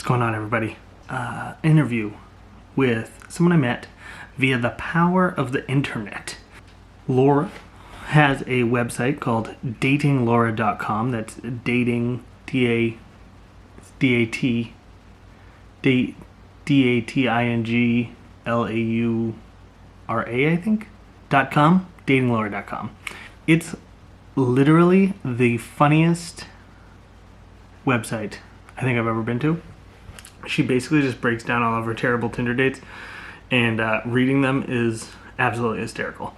going on, everybody? Interview with someone I met via the power of the internet. Laura has a website called datinglaura.com. That's dating, D-A-T, D-A-T-I-N-G-L-A-U-R-A, I think, .com, datinglaura.com. It's literally the funniest website I think I've ever been to. She basically just breaks down all of her terrible Tinder dates, and reading them is absolutely hysterical.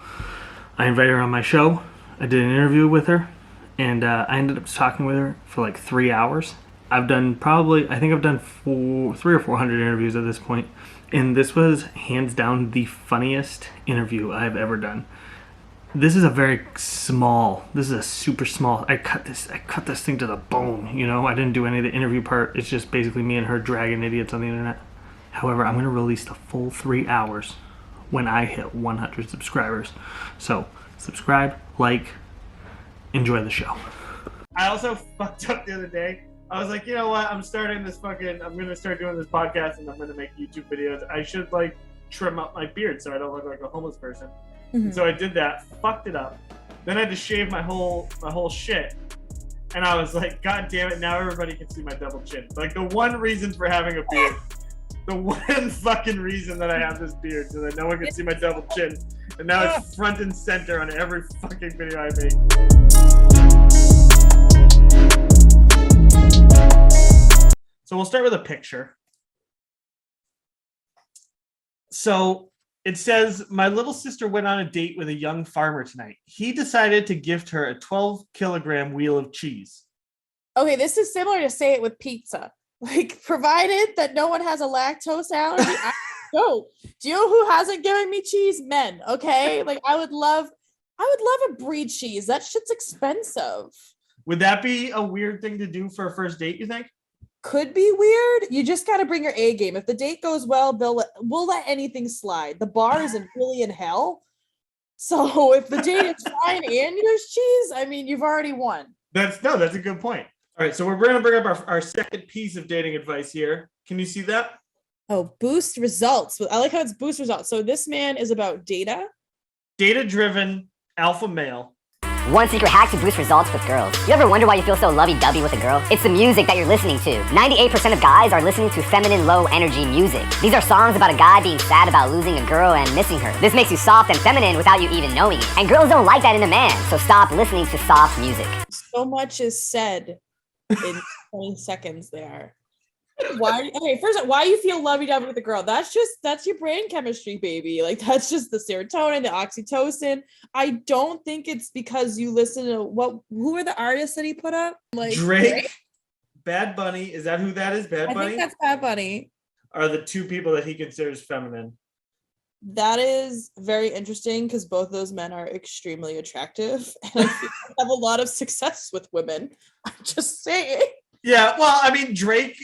I invited her on my show. I did an interview with her, and I ended up talking with her for like 3 hours. I think I've done 300 or 400 interviews at this point, and this was hands down the funniest interview I've ever done. This is a super small, I cut this thing to the bone, you know? I didn't do any of the interview part. It's just basically me and her dragging idiots on the internet. However, I'm going to release the full 3 hours when I hit 100 subscribers. So, subscribe, like, enjoy the show. I also fucked up the other day. I was like, you know what? I'm going to start doing this podcast, and I'm going to make YouTube videos. I should, trim up my beard so I don't look like a homeless person. Mm-hmm. So I did that, fucked it up. Then I had to shave my whole shit. And I was like, God damn it, now everybody can see my double chin. Like, the one reason for having a beard, the one fucking reason that I have this beard, so that no one can see my double chin. And now it's front and center on every fucking video I make. So we'll start with a picture. So it says, my little sister went on a date with a young farmer tonight. He decided to gift her a 12-kilogram wheel of cheese. Okay, this is similar to say it with pizza. Provided that no one has a lactose allergy, I go. Do you know who hasn't given me cheese? Men, okay? I would love a brie cheese. That shit's expensive. Would that be a weird thing to do for a first date, you think? Could be weird. You just got to bring your A game. If the date goes well, we'll let anything slide. The bar is really in hell. So if the date is fine and there's cheese, I mean, you've already won. That's a good point. All right, so we're going to bring up our second piece of dating advice here. Can you see that? Oh, boost results. I like how it's boost results. So this man is about data. Data-driven alpha male. One secret hack to boost results with girls. You ever wonder why you feel so lovey-dovey with a girl? It's the music that you're listening to. 98% of guys are listening to feminine, low-energy music. These are songs about a guy being sad about losing a girl and missing her. This makes you soft and feminine without you even knowing it. And girls don't like that in a man, so stop listening to soft music. So much is said in 20 seconds there. Why you feel lovey-dovey with a girl? That's your brain chemistry, baby. That's just the serotonin, the oxytocin. I don't think it's because you listen to who are the artists that he put up? Drake, Bad Bunny. Is that who that is? Bad Bunny? I think that's Bad Bunny. Are the two people that he considers feminine. That is very interesting because both of those men are extremely attractive and I have a lot of success with women. I'm just saying. Yeah, well, I mean, Drake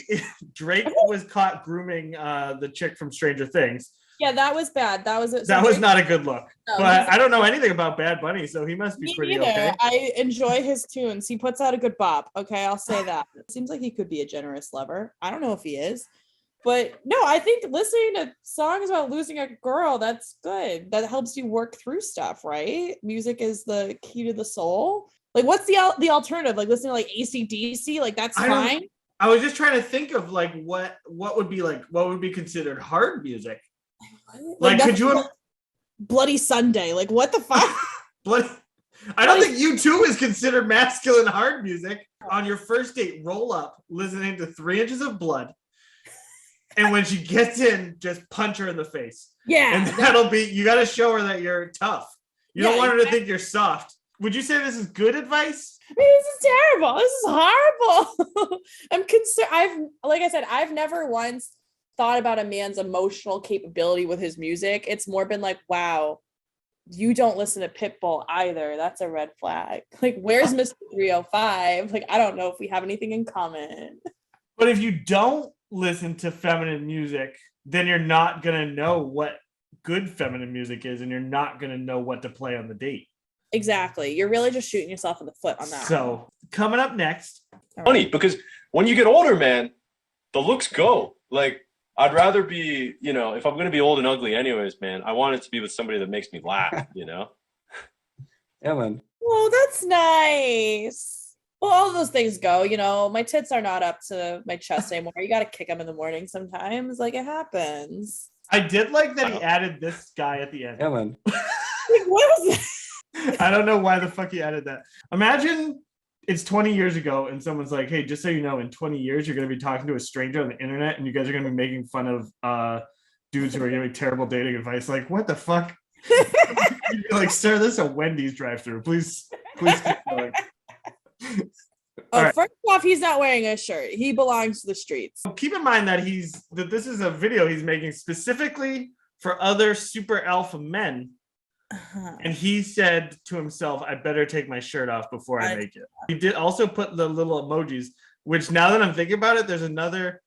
was caught grooming the chick from Stranger Things. Yeah, that was bad. That was not a good look. No, but I don't know anything about Bad Bunny, so he must be pretty okay. I enjoy his tunes. He puts out a good bop. Okay, I'll say that. It seems like he could be a generous lover. I don't know if he is. But no, I think listening to songs about losing a girl, that's good. That helps you work through stuff, right? Music is the key to the soul. What's the alternative? Listening to AC/DC? That's fine. I was just trying to think of what would be considered hard music. Could you Bloody Sunday? What the fuck? I don't think U2 is considered masculine hard music. On your first date, roll up, listening to 3 Inches of Blood, and when she gets in, just punch her in the face. Yeah, and that'll be. You got to show her that you're tough. You don't want her to think you're soft. Would you say this is good advice? I mean, this is terrible. This is horrible. I'm concerned. I've never once thought about a man's emotional capability with his music. It's more been wow, you don't listen to Pitbull either. That's a red flag. Where's Mr. 305? I don't know if we have anything in common. But if you don't listen to feminine music, then you're not going to know what good feminine music is, and you're not going to know what to play on the date. Exactly. You're really just shooting yourself in the foot on that. So coming up next. Funny, because when you get older, man, the looks go. Like, I'd rather be, you know, if I'm gonna be old and ugly anyways, man, I want it to be with somebody that makes me laugh, you know? Yeah, man. Oh, that's nice. Well, all of those things go, you know, my tits are not up to my chest anymore. You got to kick them in the morning sometimes. Like, it happens. I did like that he added this guy at the end. Yeah, man. Like, what was that? I don't know why the fuck he added that. Imagine it's 20 years ago and someone's like, hey, just so you know, in 20 years, you're going to be talking to a stranger on the internet and you guys are going to be making fun of dudes who are giving terrible dating advice. Like, what the fuck? You'd be like, sir, this is a Wendy's drive-thru. Please keep going. Oh, right. first off, he's not wearing a shirt. He belongs to the streets. Keep in mind that this is a video he's making specifically for other super alpha men. And he said to himself, I better take my shirt off before I make it. He did also put the little emojis, which now that I'm thinking about it, there's another.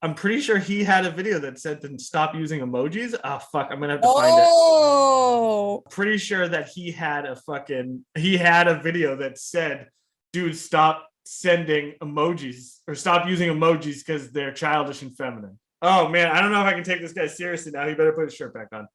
I'm pretty sure he had a video that said to stop using emojis. Oh, fuck. I'm going to have to find it. Oh, Pretty sure that he had a video that said, dude, stop sending emojis or stop using emojis because they're childish and feminine. Oh, man. I don't know if I can take this guy seriously now. He better put his shirt back on.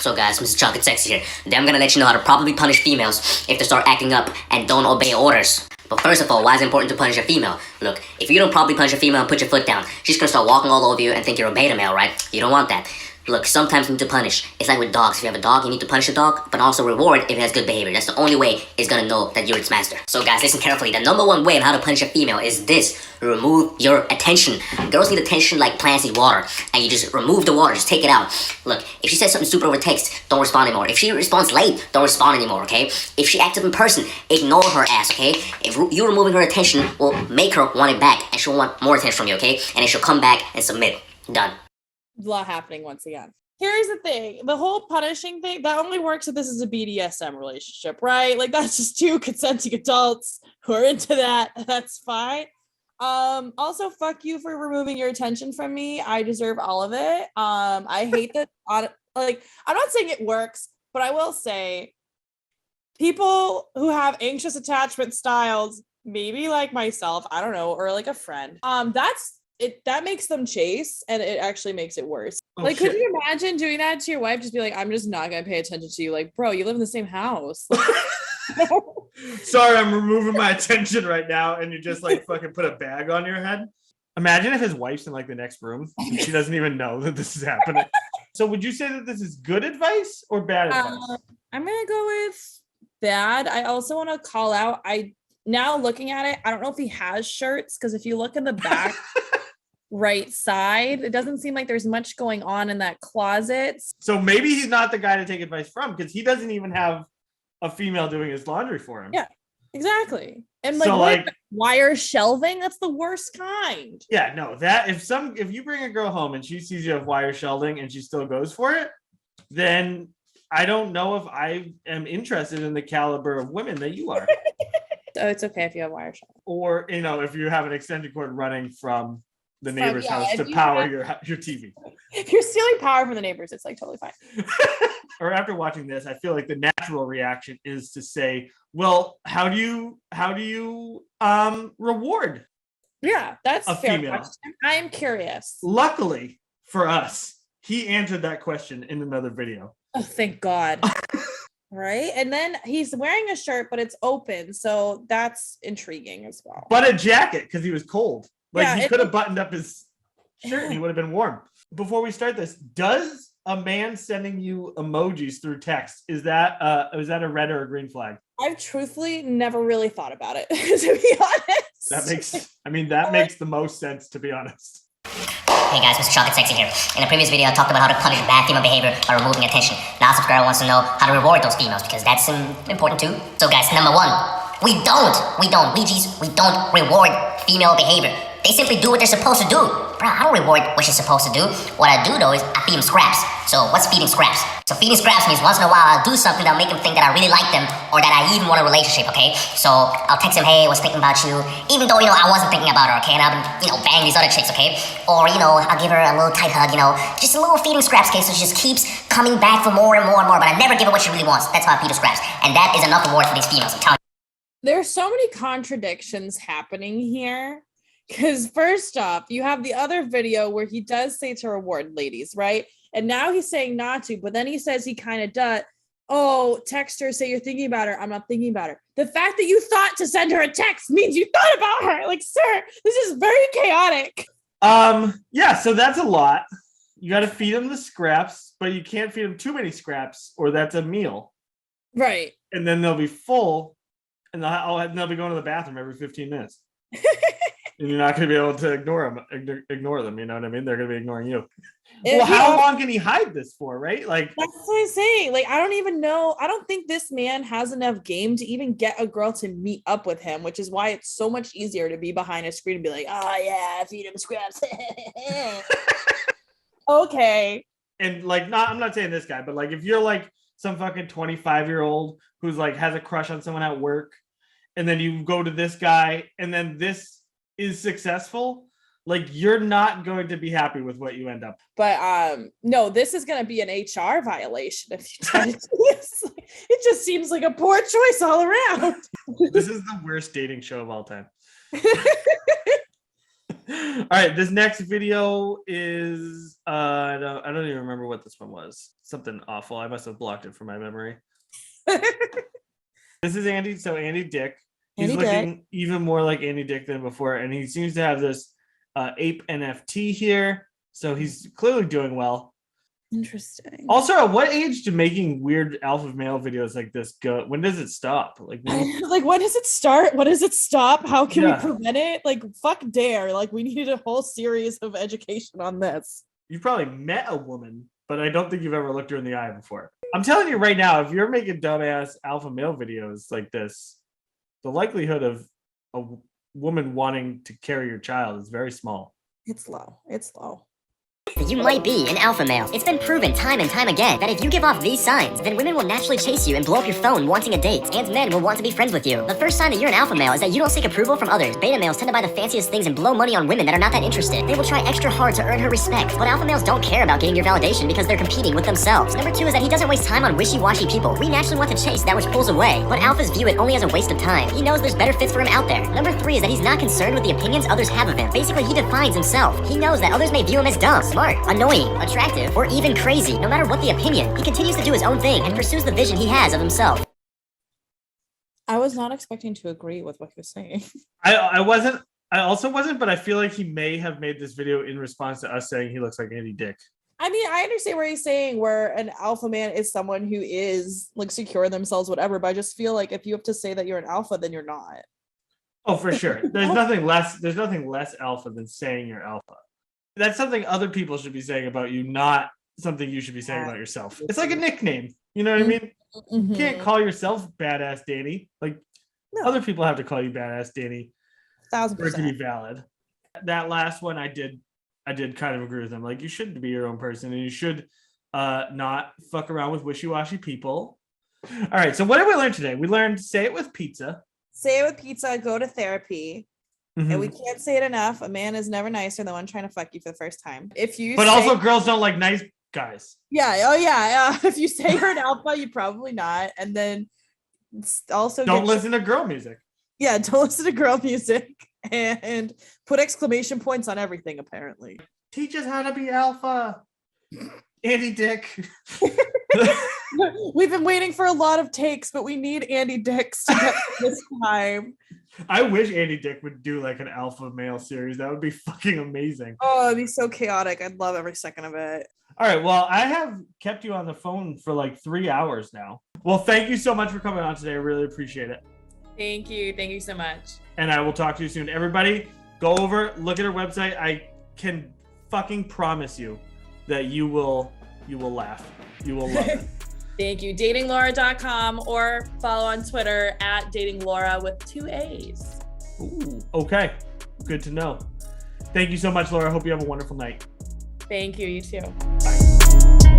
So guys, Mr. Chocolate Sexy here. Today I'm gonna let you know how to properly punish females if they start acting up and don't obey orders. But first of all, why is it important to punish a female? Look, if you don't properly punish a female and put your foot down, she's gonna start walking all over you and think you're a beta male, right? You don't want that. Look, sometimes you need to punish. It's like with dogs. If you have a dog, you need to punish the dog, but also reward if it has good behavior. That's the only way it's gonna know that you're its master. So guys, listen carefully. The number one way of how to punish a female is this. Remove your attention. Girls need attention like plants need water. And you just remove the water, just take it out. Look, if she says something stupid over text, don't respond anymore. If she responds late, don't respond anymore, okay? If she acts up in person, ignore her ass, okay? If you removing her attention will make her want it back, and she'll want more attention from you, okay? And then she'll come back and submit. Done. a lot happening once again. Here's the thing, the whole punishing thing, that only works if this is a BDSM relationship, right? Like, that's just two consenting adults who are into that. That's fine. Also, fuck you for removing your attention from me. I deserve all of it. I hate that. Like, I'm not saying it works, but I will say people who have anxious attachment styles, maybe like myself, I don't know, or like a friend, that makes them chase, and it actually makes it worse. Oh, like, shit. could you imagine doing that to your wife? Just be like, I'm just not gonna pay attention to you. Like, bro, you live in the same house. Sorry, I'm removing my attention right now, and you just like fucking put a bag on your head. Imagine if his wife's in like the next room and she doesn't even know that this is happening. So would you say that this is good advice or bad advice? I'm gonna go with bad. I also want to call out, now looking at it, I don't know if he has shirts, because if you look in the back right side, it doesn't seem like there's much going on in that closet. So maybe he's not the guy to take advice from, because he doesn't even have a female doing his laundry for him. Yeah, exactly. And like, So, like, wire shelving, that's the worst kind. yeah, no, that if you bring a girl home and she sees you have wire shelving and she still goes for it, then I don't know if I am interested in the caliber of women that you are. So it's okay if you have wire shelving. Or, you know, if you have an extended cord running from the neighbor's yeah, house if to you power have- your TV. If you're stealing power from the neighbors, it's like totally fine. Or after watching this, I feel like the natural reaction is to say, well, how do you reward? Yeah, that's A a fair female. question. I am curious. Luckily for us, he answered that question in another video. Oh, thank God. Right? And then he's wearing a shirt, but it's open. So that's intriguing as well. But a jacket, because he was cold. Like, Yeah, he it- could have buttoned up his shirt and he would have been warm. Before we start this, does a man sending you emojis through text, is that a red or a green flag? I've truthfully never really thought about it, to be honest. That makes the most sense, to be honest. Hey guys, Mr. Chocolate Sexy here. In a previous video, I talked about how to punish bad female behavior by removing attention. Now, a subscriber wants to know how to reward those females, because that's important too. So guys, number one, we don't reward female behavior. They simply do what they're supposed to do. Bro, I don't reward what she's supposed to do. What I do though is I feed them scraps. So what's feeding scraps? So feeding scraps means once in a while I'll do something that'll make them think that I really like them, or that I even want a relationship, okay? So I'll text him, hey, I was thinking about you, even though, I wasn't thinking about her, okay? And I'll bang these other chicks, okay? Or, I'll give her a little tight hug, just a little feeding scraps, okay? So she just keeps coming back for more and more and more, but I never give her what she really wants. That's how I feed her scraps. And that is enough reward for these females, I'm telling you. There's so many contradictions happening here. Because first off, you have the other video where he does say to reward ladies, right? And now he's saying not to, but then he says he kind of does. Oh, text her, say you're thinking about her. I'm not thinking about her. The fact that you thought to send her a text means you thought about her. Like, sir, this is very chaotic. Yeah, so that's a lot. You got to feed them the scraps, but you can't feed them too many scraps or that's a meal. Right. And then they'll be full and they'll be going to the bathroom every 15 minutes. And you're not going to be able to ignore them. You know what I mean? They're going to be ignoring you. Well, how long can he hide this for, right? Like, that's what I'm saying. Like, I don't even know. I don't think this man has enough game to even get a girl to meet up with him, which is why it's so much easier to be behind a screen and be like, oh yeah, feed him scraps. Okay. And like, I'm not saying this guy, but like, if you're like some fucking 25-year-old who's like has a crush on someone at work, and then you go to this guy, and then this is successful, like you're not going to be happy with what you end up. But no, this is going to be an HR violation if you try to do this. It just seems like a poor choice all around. This is the worst dating show of all time. All right, this next video is I don't even remember what this one was. Something awful. I must have blocked it from my memory. This is Andy. So Andy Dick. He's looking even more like Andy Dick than before, and he seems to have this ape NFT here. So he's clearly doing well. Interesting. Also, at what age do making weird alpha male videos like this go? When does it stop? Like when does it start? When does it stop? How can we prevent it? Like, fuck dare. Like, we needed a whole series of education on this. You've probably met a woman, but I don't think you've ever looked her in the eye before. I'm telling you right now, if you're making dumbass alpha male videos like this, the likelihood of a woman wanting to carry your child is very small. It's low. It's low. You might be an alpha male. It's been proven time and time again that if you give off these signs, then women will naturally chase you and blow up your phone wanting a date, and men will want to be friends with you. The first sign that you're an alpha male is that you don't seek approval from others. Beta males tend to buy the fanciest things and blow money on women that are not that interested. They will try extra hard to earn her respect, but alpha males don't care about getting your validation because they're competing with themselves. Number 2 is that he doesn't waste time on wishy-washy people. We naturally want to chase that which pulls away, but alphas view it only as a waste of time. He knows there's better fits for him out there. Number 3 is that he's not concerned with the opinions others have of him. Basically, he defines himself. He knows that others may view him as dumb, smart, annoying, attractive, or even crazy. No matter what the opinion, he continues to do his own thing and pursues the vision he has of himself. I was not expecting to agree with what you're saying. I also wasn't, but I feel like he may have made this video in response to us saying he looks like Andy Dick. I mean, I understand where he's saying where an alpha man is someone who is like secure in themselves, whatever, but I just feel like if you have to say that you're an alpha, then you're not. Oh, for sure. There's nothing less alpha than saying you're alpha. That's something other people should be saying about you, not something you should be saying about yourself. It's like a nickname. You know what I mean? Mm-hmm. You can't call yourself Badass Danny. Like, other people have to call you Badass Danny 1000%. for it to be valid. That last one, I did kind of agree with him. Like, you should be your own person, and you should not fuck around with wishy-washy people. All right, so what did we learn today? We learned say it with pizza. Say it with pizza, go to therapy. Mm-hmm. And we can't say it enough. A man is never nicer than the one trying to fuck you for the first time. Also, girls don't like nice guys. Yeah. Oh, yeah. If you say you're an alpha, you probably not. And then also don't listen to girl music. Yeah, don't listen to girl music and put exclamation points on everything. Apparently, teach us how to be alpha. Andy Dick. We've been waiting for a lot of takes, but we need Andy Dicks to get this time. I wish Andy Dick would do like an alpha male series. That would be fucking amazing. Oh, it'd be so chaotic. I'd love every second of it. All right. Well, I have kept you on the phone for like 3 hours now. Well, thank you so much for coming on today. I really appreciate it. Thank you. Thank you so much. And I will talk to you soon. Everybody, go over, look at her website. I can fucking promise you that you will laugh. You will love it. Thank you. Datinglaura.com or follow on Twitter at datinglaura with 2 A's. Ooh, okay. Good to know. Thank you so much, Laura. Hope you have a wonderful night. Thank you. You too. Bye.